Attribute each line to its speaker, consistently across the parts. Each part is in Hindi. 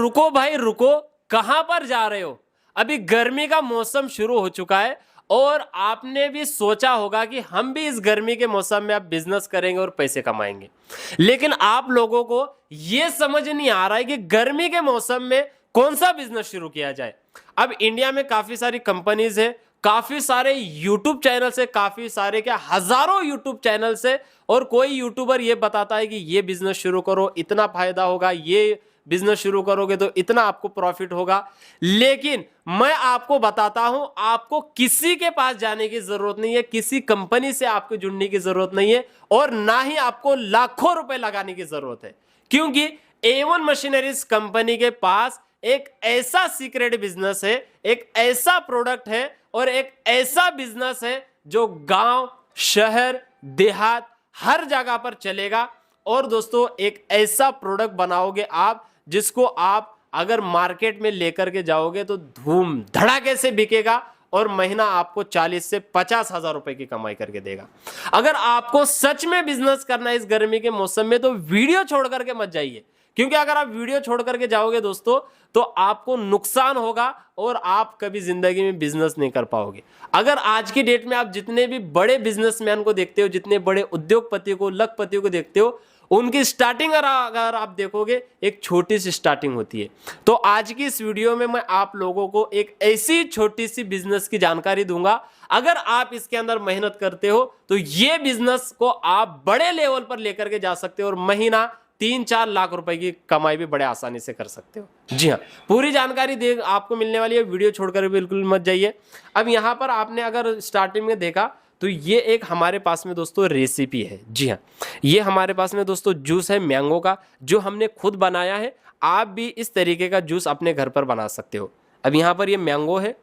Speaker 1: रुको भाई रुको, कहां पर जा रहे हो? अभी गर्मी का मौसम शुरू हो चुका है और आपने भी सोचा होगा कि हम भी इस गर्मी के मौसम में अब बिजनेस करेंगे और पैसे कमाएंगे, लेकिन आप लोगों को यह समझ नहीं आ रहा है कि गर्मी के मौसम में कौन सा बिजनेस शुरू किया जाए। अब इंडिया में काफी सारी कंपनीज है, काफी सारे यूट्यूब चैनल से, काफी सारे क्या हजारों यूट्यूब चैनल से, और कोई यूट्यूबर ये बताता है कि ये बिजनेस शुरू करो, इतना फायदा होगा, ये बिजनेस शुरू करोगे तो इतना आपको प्रॉफिट होगा। लेकिन मैं आपको बताता हूं, आपको किसी के पास जाने की जरूरत नहीं है, किसी कंपनी से आपको जुड़ने की जरूरत नहीं है, और ना ही आपको लाखों रुपए लगाने की जरूरत है, क्योंकि A1 मशीनरीज कंपनी के पास एक ऐसा सीक्रेट बिजनेस है, एक ऐसा प्रोडक्ट है और एक ऐसा बिजनेस है जो गांव, शहर, देहात हर जगह पर चलेगा। और दोस्तों, एक ऐसा प्रोडक्ट बनाओगे आप जिसको आप अगर मार्केट में लेकर के जाओगे तो धूम धड़ाके से बिकेगा और महीना आपको 40 से 50 हजार रुपए की कमाई करके देगा। अगर आपको सच में बिजनेस करना है इस गर्मी के मौसम में तो वीडियो छोड़ करके मत जाइए, क्योंकि अगर आप वीडियो छोड़ करके जाओगे दोस्तों तो आपको नुकसान होगा और आप कभी जिंदगी में बिजनेस नहीं कर पाओगे। अगर आज की डेट में आप जितने भी बड़े बिजनेसमैन को देखते हो, जितने बड़े उद्योगपति को, लखपतियों को देखते हो, उनकी स्टार्टिंग अगर आप देखोगे एक छोटी सी स्टार्टिंग होती है। तो आज की इस वीडियो में मैं आप लोगों को एक ऐसी छोटी सी बिजनेस की जानकारी दूंगा, अगर आप इसके अंदर मेहनत करते हो तो ये बिजनेस को आप बड़े लेवल पर लेकर के जा सकते हो और महीना 3-4 लाख रुपए की कमाई भी बड़े आसानी से कर सकते हो। जी हाँ, पूरी जानकारी आपको मिलने वाली है, वीडियो छोड़कर बिल्कुल मत जाइए। अब यहाँ पर आपने अगर स्टार्टिंग में देखा तो ये एक हमारे पास में दोस्तों रेसिपी है। जी हाँ, ये हमारे पास में दोस्तों जूस है मैंगो का, जो हमने खुद बनाया है। आप भी इस तरीके का जूस अपने घर पर बना सकते हो। अब यहाँ पर ये मैंगो है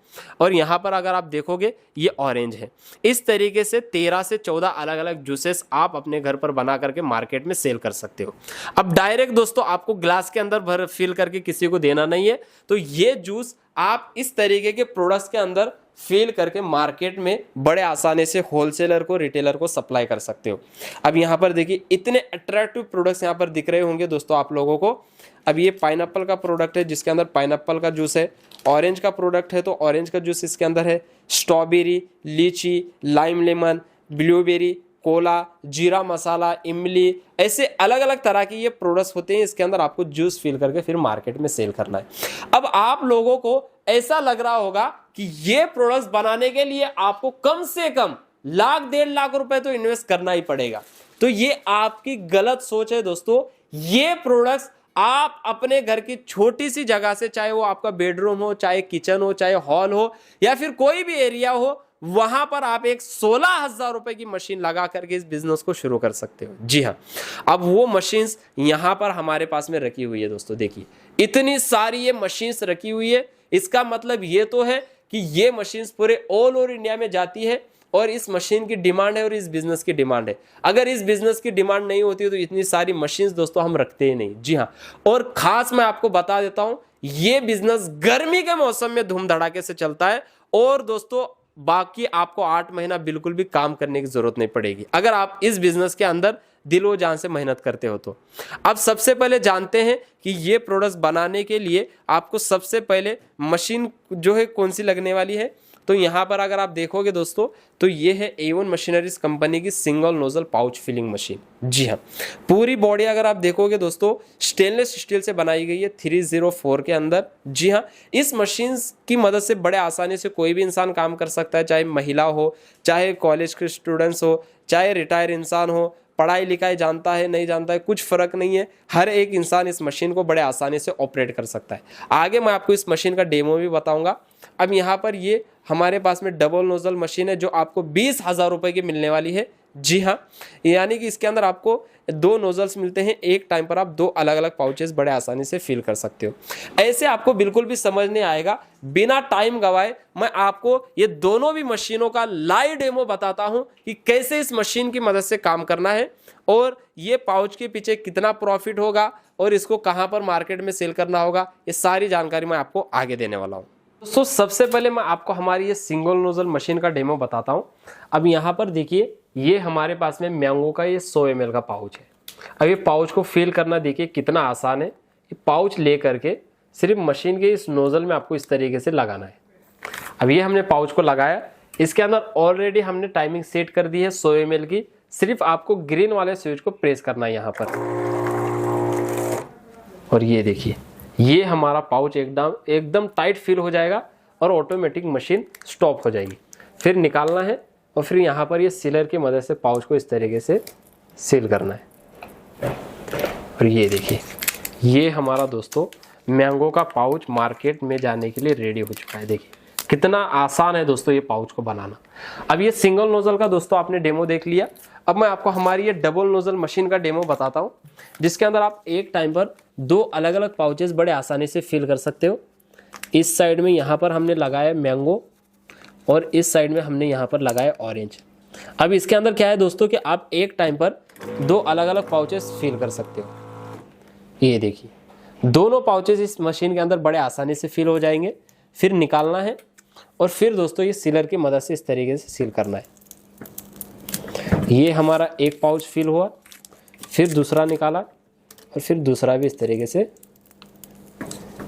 Speaker 1: और यहाँ पर अगर आप देखोगे ये ऑरेंज है। इस तरीके से 13 से 14 अलग अलग जूसेस आप अपने घर पर बना करके मार्केट में सेल कर सकते हो। अब डायरेक्ट दोस्तों आपको ग्लास के अंदर भर फिल करके किसी को देना नहीं है, तो ये जूस आप इस तरीके के प्रोडक्ट्स के अंदर फिल करके मार्केट में बड़े आसानी से होलसेलर को, रिटेलर को सप्लाई कर सकते हो। अब यहाँ पर देखिए इतने अट्रैक्टिव प्रोडक्ट्स यहाँ पर दिख रहे होंगे दोस्तों आप लोगों को। अब ये पाइनएप्पल का प्रोडक्ट है जिसके अंदर पाइनएप्पल का जूस है, ऑरेंज का प्रोडक्ट है तो ऑरेंज का जूस इसके अंदर है, स्ट्रॉबेरी, लीची, लाइम लेमन, ब्लूबेरी, कोला, जीरा मसाला, इमली, ऐसे अलग अलग तरह के ये प्रोडक्ट्स होते हैं। इसके अंदर आपको जूस फिल करके फिर मार्केट में सेल करना है। अब आप लोगों को ऐसा लग रहा होगा कि ये प्रोडक्ट्स बनाने के लिए आपको कम से कम लाख 1.5 लाख रुपए तो इन्वेस्ट करना ही पड़ेगा, तो ये आपकी गलत सोच है दोस्तों। ये प्रोडक्ट्स आप अपने घर की छोटी सी जगह से, चाहे वो आपका बेडरूम हो, चाहे किचन हो, चाहे हॉल हो, या फिर कोई भी एरिया हो, वहां पर आप एक 16,000 रुपए की मशीन लगा करके इस बिजनेस को शुरू कर सकते हो। जी हाँ, अब वो मशीन्स यहां पर हमारे पास में रखी हुई है दोस्तों। देखिए इतनी सारी ये मशीन्स रखी हुई है, इसका मतलब ये तो है कि ये मशीन्स पूरे ऑल ओवर इंडिया में जाती है और इस मशीन की डिमांड है और इस बिजनेस की डिमांड है। अगर इस बिजनेस की डिमांड नहीं होती तो इतनी सारी मशीन्स दोस्तों हम रखते ही नहीं। जी हाँ, और खास मैं आपको बता देता हूं, ये बिजनेस गर्मी के मौसम में धूम धड़ाके से चलता है और दोस्तों बाकी आपको 8 महीना बिल्कुल भी काम करने की जरूरत नहीं पड़ेगी अगर आप इस बिजनेस के अंदर दिलो जान से मेहनत करते हो तो। अब सबसे पहले जानते हैं कि ये प्रोडक्ट्स बनाने के लिए आपको सबसे पहले मशीन जो है कौन सी लगने वाली है। तो यहाँ पर अगर आप देखोगे दोस्तों तो ये है A1 मशीनरीज कंपनी की single nozzle pouch filling machine. जी हाँ, पूरी बॉडी अगर आप देखोगे दोस्तों स्टेनलेस स्टील से बनाई गई है 304 के अंदर। जी हाँ, इस मशीन की मदद से बड़े आसानी से कोई भी इंसान काम कर सकता है, चाहे महिला हो, चाहे कॉलेज के स्टूडेंट्स हो, चाहे रिटायर इंसान हो, पढ़ाई लिखाई जानता है नहीं जानता है, कुछ फर्क नहीं है, हर एक इंसान इस मशीन को बड़े आसानी से ऑपरेट कर सकता है। आगे मैं आपको इस मशीन का डेमो भी बताऊंगा। अब यहाँ पर ये हमारे पास में डबल नोजल मशीन है जो आपको 20,000 रुपए की मिलने वाली है। जी हाँ, यानी कि इसके अंदर आपको 2 नोजल्स मिलते हैं, एक टाइम पर आप 2 अलग अलग पाउचेस बड़े आसानी से फिल कर सकते हो। ऐसे आपको बिल्कुल भी समझ नहीं आएगा। बिना टाइम गवाए मैं आपको ये दोनों भी मशीनों का लाइव डेमो बताता हूं कि कैसे इस मशीन की मदद से काम करना है और ये पाउच के पीछे कितना प्रॉफिट होगा और इसको कहां पर मार्केट में सेल करना होगा, ये सारी जानकारी मैं आपको आगे देने वाला हूं। दोस्तों सबसे पहले मैं आपको हमारी ये सिंगल नोजल मशीन का डेमो बताता हूं। अब यहाँ पर देखिए ये हमारे पास में मैंगो का ये 100 ml का पाउच है। अब ये पाउच को फिल करना देखिए कितना आसान है। ये पाउच ले करके सिर्फ मशीन के इस नोजल में आपको इस तरीके से लगाना है। अब ये हमने पाउच को लगाया, इसके अंदर ऑलरेडी हमने टाइमिंग सेट कर दी है 100 ml की। सिर्फ आपको ग्रीन वाले स्विच को प्रेस करना है यहाँ पर, और ये देखिए ये हमारा पाउच एकदम टाइट फिल हो जाएगा और ऑटोमेटिक मशीन स्टॉप हो जाएगी। फिर निकालना है और फिर यहाँ पर ये सीलर की मदद से पाउच को इस तरीके से सील करना है। और ये देखिए ये हमारा दोस्तों मैंगो का पाउच मार्केट में जाने के लिए रेडी हो चुका है। देखिए कितना आसान है दोस्तों ये पाउच को बनाना। अब ये सिंगल नोजल का दोस्तों आपने डेमो देख लिया। अब मैं आपको हमारी ये डबल नोजल मशीन का डेमो बताता हूँ, जिसके अंदर आप एक टाइम पर 2 अलग अलग पाउचेस बड़े आसानी से फिल कर सकते हो। इस साइड में यहाँ पर हमने लगाया मैंगो और इस साइड में हमने यहाँ पर लगाया ऑरेंज। अब इसके अंदर क्या है दोस्तों कि आप एक टाइम पर 2 अलग अलग पाउचेस फिल कर सकते हो। ये देखिए दोनों पाउचेस इस मशीन के अंदर बड़े आसानी से फिल हो जाएंगे। फिर निकालना है और फिर दोस्तों ये सीलर की मदद से इस तरीके से सील करना है। ये हमारा एक पाउच फिल हुआ, फिर दूसरा निकाला और फिर दूसरा भी इस तरीके से।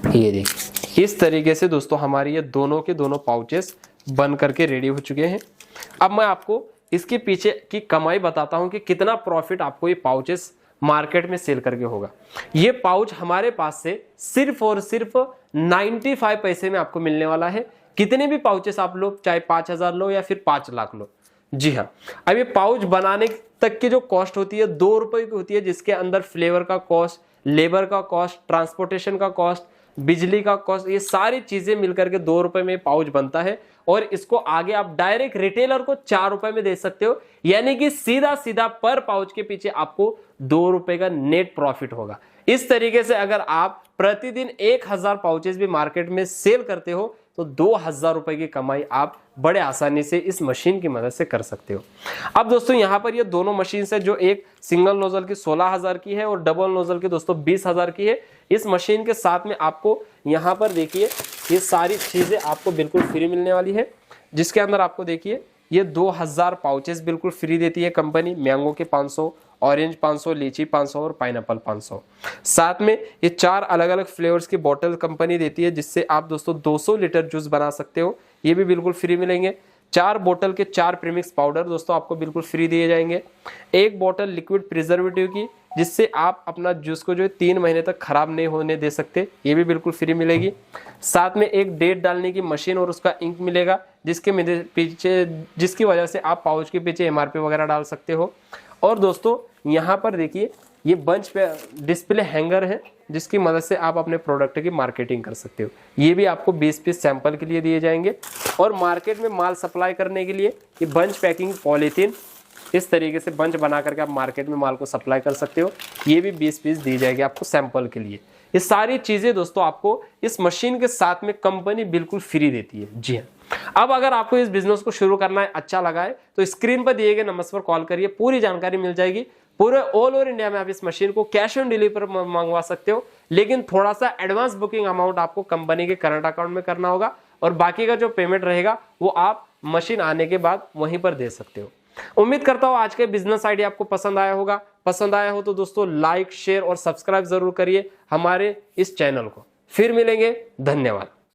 Speaker 1: ये देखिए इस तरीके से दोस्तों हमारी ये दोनों के दोनों पाउचेस बन करके रेडी हो चुके हैं। अब मैं आपको इसके पीछे की कमाई बताता हूं कि कितना प्रॉफिट आपको ये पाउचेस मार्केट में सेल करके होगा। ये पाउच हमारे पास से सिर्फ और सिर्फ 95 पैसे में आपको मिलने वाला है। कितने भी पाउचेस आप लो, चाहे 5000 लो या फिर 5 लाख लो। जी हाँ, अब ये पाउच बनाने तक की जो कॉस्ट होती है 2 रुपए की होती है, जिसके अंदर फ्लेवर का कॉस्ट, लेबर का कॉस्ट, ट्रांसपोर्टेशन का कॉस्ट, बिजली का कॉस्ट, ये सारी चीजें मिलकर के 2 रुपए में पाउच बनता है। और इसको आगे आप डायरेक्ट रिटेलर को 4 रुपए में दे सकते हो, यानी कि सीधा सीधा पर पाउच के पीछे आपको 2 रुपए का नेट प्रॉफिट होगा। इस तरीके से अगर आप प्रतिदिन 1000 पाउचेस भी मार्केट में सेल करते हो तो 2000 रुपए की कमाई आप बड़े आसानी से इस मशीन की मदद से कर सकते हो। अब दोस्तों यहाँ पर ये दोनों मशीन है, जो एक सिंगल नोजल की 16000 की है और डबल नोजल की दोस्तों 20000 की है। इस मशीन के साथ में आपको यहाँ पर देखिए ये सारी चीजें आपको बिल्कुल फ्री मिलने वाली है, जिसके अंदर आपको देखिए ये 2000 पाउचेस बिल्कुल फ्री देती है कंपनी। मैंगो के 500, ऑरेंज 500, लीची 500 और पाइनएप्पल 500। साथ में ये 4 अलग अलग फ्लेवर्स की बोतल कंपनी देती है, जिससे आप दोस्तों 200 लीटर जूस बना सकते हो। ये भी बिल्कुल फ्री मिलेंगे। 4 बोतल के 4 प्रीमिक्स पाउडर दोस्तों आपको बिल्कुल फ्री दिए जाएंगे। 1 बोतल लिक्विड प्रिजर्वेटिव की, जिससे आप अपना जूस को जो है 3 महीने तक खराब नहीं होने दे सकते, ये भी बिल्कुल फ्री मिलेगी। साथ में एक डेट डालने की मशीन और उसका इंक मिलेगा, जिसकी वजह से आप पाउच के पीछे एमआरपी वगैरह डाल सकते हो। और दोस्तों यहाँ पर देखिए ये बंच पे डिस्प्ले हैंगर है, जिसकी मदद से आप अपने प्रोडक्ट की मार्केटिंग कर सकते हो। ये भी आपको 20 पीस सैंपल के लिए दिए जाएंगे। और मार्केट में माल सप्लाई करने के लिए ये बंच पैकिंग पॉलीथीन इस तरीके से बंच बना करके आप मार्केट में माल को सप्लाई कर सकते हो। ये भी 20 पीस दी जाएगी आपको सैंपल के लिए। ये सारी चीजें दोस्तों आपको इस मशीन के साथ में कंपनी बिल्कुल फ्री देती है। जी हाँ, अब अगर आपको इस बिजनेस को शुरू करना है, अच्छा लगा है, तो स्क्रीन पर दिए गए नंबर पर कॉल करिए, पूरी जानकारी मिल जाएगी। पूरे ऑल ओवर इंडिया में आप इस मशीन को कैश ऑन डिलीवरी पर मंगवा सकते हो, लेकिन थोड़ा सा एडवांस बुकिंग अमाउंट आपको कंपनी के करंट अकाउंट में करना होगा और बाकी का जो पेमेंट रहेगा वो आप मशीन आने के बाद वहीं पर दे सकते हो। उम्मीद करता हूं आज के बिजनेस आइडिया आपको पसंद आया होगा। पसंद आया हो तो दोस्तों लाइक, शेयर और सब्सक्राइब जरूर करिए हमारे इस चैनल को। फिर मिलेंगे, धन्यवाद।